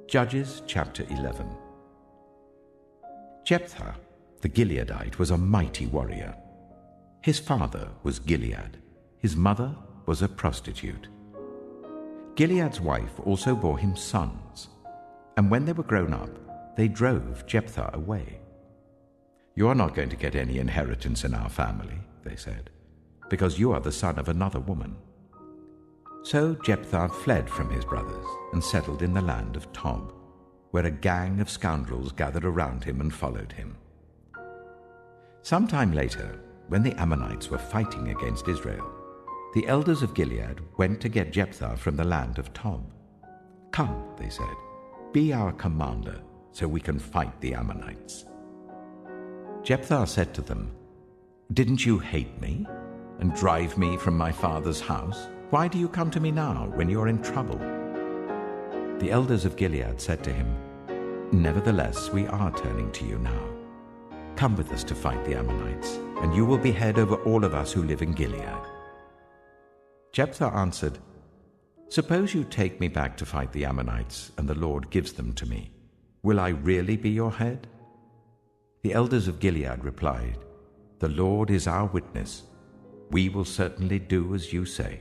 Judges chapter 11. Jephthah, the Gileadite, was a mighty warrior. His father was Gilead. His mother was a prostitute. Gilead's wife also bore him sons, and when they were grown up, they drove Jephthah away. "You are not going to get any inheritance in our family," they said, "because you are the son of another woman." So Jephthah fled from his brothers and settled in the land of Tob, where a gang of scoundrels gathered around him and followed him. Some time later, when the Ammonites were fighting against Israel, the elders of Gilead went to get Jephthah from the land of Tob. "Come," they said, "be our commander, so we can fight the Ammonites." Jephthah said to them, "Didn't you hate me and drive me from my father's house? Why do you come to me now when you are in trouble?" The elders of Gilead said to him, "Nevertheless, we are turning to you now. Come with us to fight the Ammonites, and you will be head over all of us who live in Gilead." Jephthah answered, "Suppose you take me back to fight the Ammonites, and the Lord gives them to me. Will I really be your head?" The elders of Gilead replied, "The Lord is our witness. We will certainly do as you say."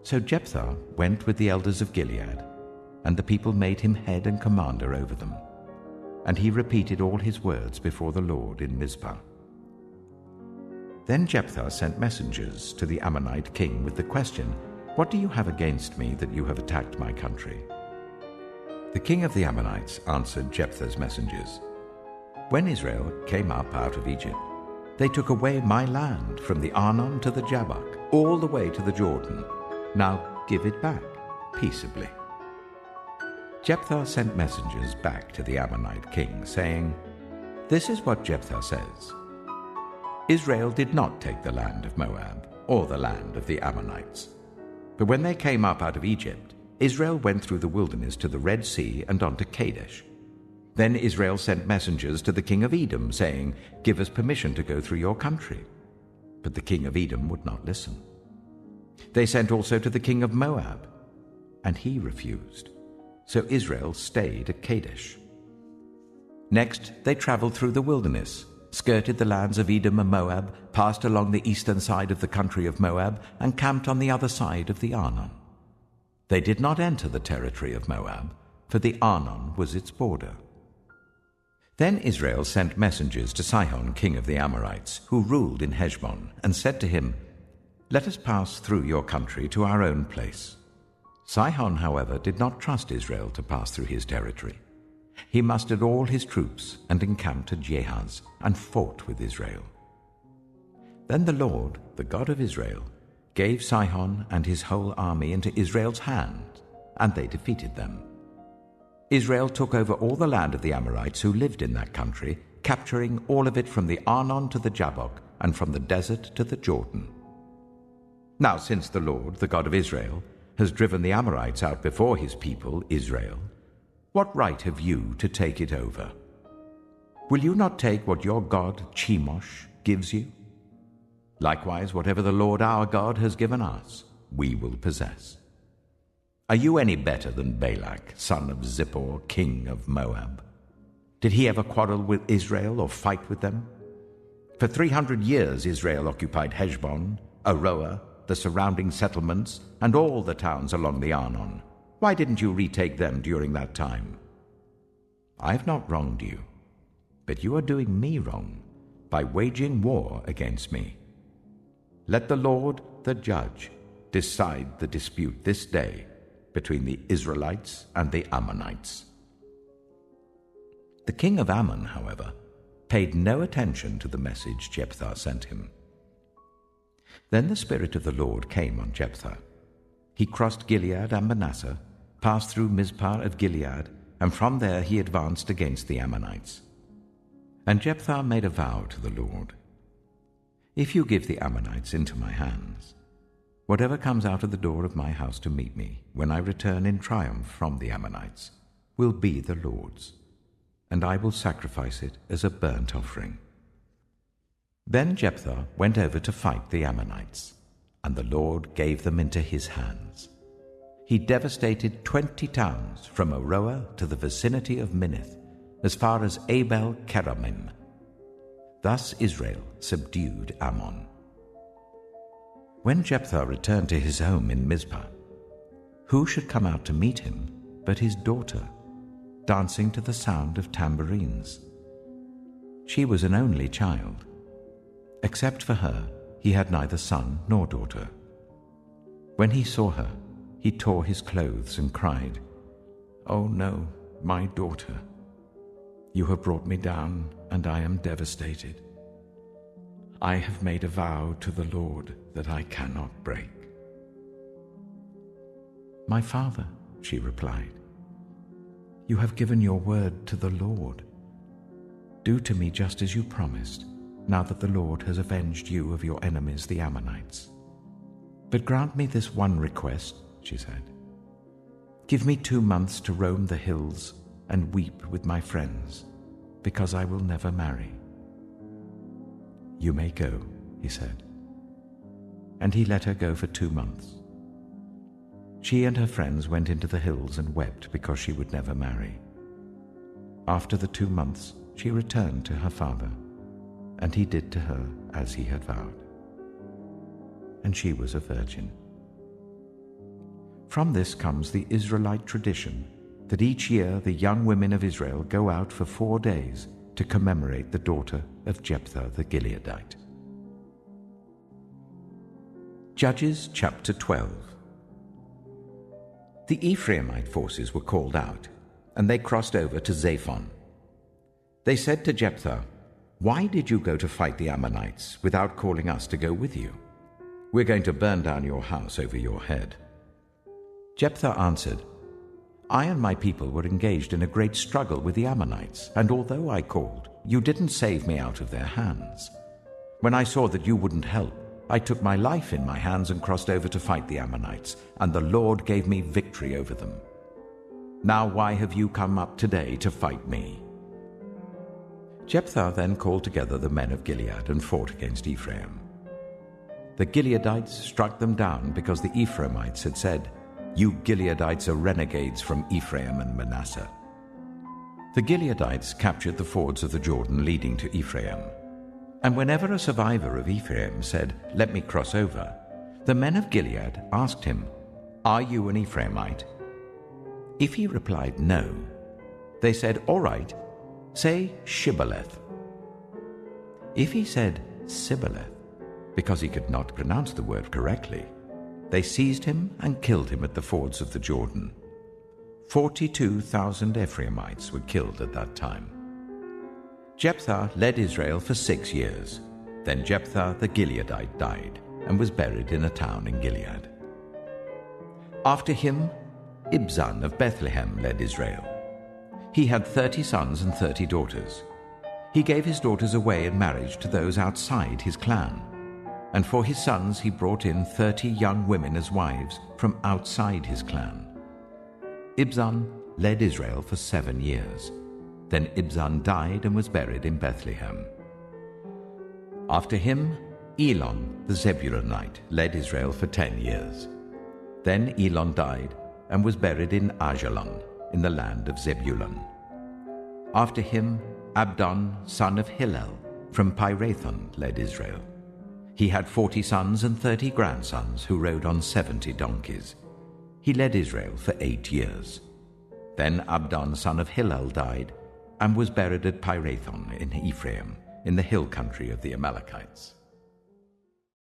So Jephthah went with the elders of Gilead, and the people made him head and commander over them. And he repeated all his words before the Lord in Mizpah. Then Jephthah sent messengers to the Ammonite king with the question, "What do you have against me that you have attacked my country?" The king of the Ammonites answered Jephthah's messengers, "When Israel came up out of Egypt, they took away my land from the Arnon to the Jabbok, all the way to the Jordan. Now give it back peaceably." Jephthah sent messengers back to the Ammonite king, saying, "This is what Jephthah says. Israel did not take the land of Moab or the land of the Ammonites. But when they came up out of Egypt, Israel went through the wilderness to the Red Sea and on to Kadesh. Then Israel sent messengers to the king of Edom, saying, 'Give us permission to go through your country.' But the king of Edom would not listen. They sent also to the king of Moab, and he refused. So Israel stayed at Kadesh. Next they traveled through the wilderness, skirted the lands of Edom and Moab, passed along the eastern side of the country of Moab, and camped on the other side of the Arnon. They did not enter the territory of Moab, for the Arnon was its border. Then Israel sent messengers to Sihon, king of the Amorites, who ruled in Heshbon, and said to him, 'Let us pass through your country to our own place.' Sihon, however, did not trust Israel to pass through his territory. He mustered all his troops and encamped at Jahaz and fought with Israel. Then the Lord, the God of Israel, gave Sihon and his whole army into Israel's hand, and they defeated them. Israel took over all the land of the Amorites who lived in that country, capturing all of it from the Arnon to the Jabbok and from the desert to the Jordan. Now since the Lord, the God of Israel, has driven the Amorites out before his people, Israel, what right have you to take it over? Will you not take what your god Chemosh gives you? Likewise, whatever the Lord our God has given us, we will possess. Are you any better than Balak, son of Zippor, king of Moab? Did he ever quarrel with Israel or fight with them? For 300 years Israel occupied Heshbon, Aroer, the surrounding settlements, and all the towns along the Arnon. Why didn't you retake them during that time? I have not wronged you, but you are doing me wrong by waging war against me. Let the Lord, the judge, decide the dispute this day between the Israelites and the Ammonites." The king of Ammon, however, paid no attention to the message Jephthah sent him. Then the Spirit of the Lord came on Jephthah. He crossed Gilead and Manasseh, passed through Mizpah of Gilead, and from there he advanced against the Ammonites. And Jephthah made a vow to the Lord, "If you give the Ammonites into my hands, whatever comes out of the door of my house to meet me when I return in triumph from the Ammonites will be the Lord's, and I will sacrifice it as a burnt offering." Then Jephthah went over to fight the Ammonites, and the Lord gave them into his hands. He devastated 20 towns from Aroer to the vicinity of Minnith, as far as Abel Keramim. Thus Israel subdued Ammon. When Jephthah returned to his home in Mizpah, who should come out to meet him but his daughter, dancing to the sound of tambourines? She was an only child. Except for her, he had neither son nor daughter. When he saw her, he tore his clothes and cried, "Oh no, my daughter! You have brought me down, and I am devastated. I have made a vow to the Lord that I cannot break." "My father," she replied, "you have given your word to the Lord. Do to me just as you promised, now that the Lord has avenged you of your enemies, the Ammonites. But grant me this one request," she said. "Give me 2 months to roam the hills and weep with my friends, because I will never marry." "You may go," he said. And he let her go for 2 months. She and her friends went into the hills and wept because she would never marry. After the 2 months, she returned to her father, and he did to her as he had vowed. And she was a virgin. From this comes the Israelite tradition that each year the young women of Israel go out for 4 days to commemorate the daughter of Jephthah the Gileadite. Judges chapter 12. The Ephraimite forces were called out, and they crossed over to Zaphon. They said to Jephthah, "Why did you go to fight the Ammonites without calling us to go with you? We're going to burn down your house over your head." Jephthah answered, "I and my people were engaged in a great struggle with the Ammonites, and although I called, you didn't save me out of their hands. When I saw that you wouldn't help, I took my life in my hands and crossed over to fight the Ammonites, and the Lord gave me victory over them. Now why have you come up today to fight me?" Jephthah then called together the men of Gilead and fought against Ephraim. The Gileadites struck them down because the Ephraimites had said, "You Gileadites are renegades from Ephraim and Manasseh." The Gileadites captured the fords of the Jordan leading to Ephraim. And whenever a survivor of Ephraim said, "Let me cross over," the men of Gilead asked him, "Are you an Ephraimite?" If he replied no, they said, "All right, say Shibboleth." If he said Sibboleth, because he could not pronounce the word correctly, they seized him and killed him at the fords of the Jordan. 42,000 Ephraimites were killed at that time. Jephthah led Israel for 6 years. Then Jephthah the Gileadite died and was buried in a town in Gilead. After him, Ibzan of Bethlehem led Israel. He had 30 sons and 30 daughters. He gave his daughters away in marriage to those outside his clan, and for his sons he brought in 30 young women as wives from outside his clan. Ibzan led Israel for 7 years. Then Ibzan died and was buried in Bethlehem. After him, Elon the Zebulunite led Israel for 10 years. Then Elon died and was buried in Ajalon, in the land of Zebulun. After him, Abdon, son of Hillel, from Pirathon, led Israel. He had 40 sons and 30 grandsons who rode on 70 donkeys. He led Israel for 8 years. Then Abdon, son of Hillel, died and was buried at Pirathon in Ephraim, in the hill country of the Amalekites.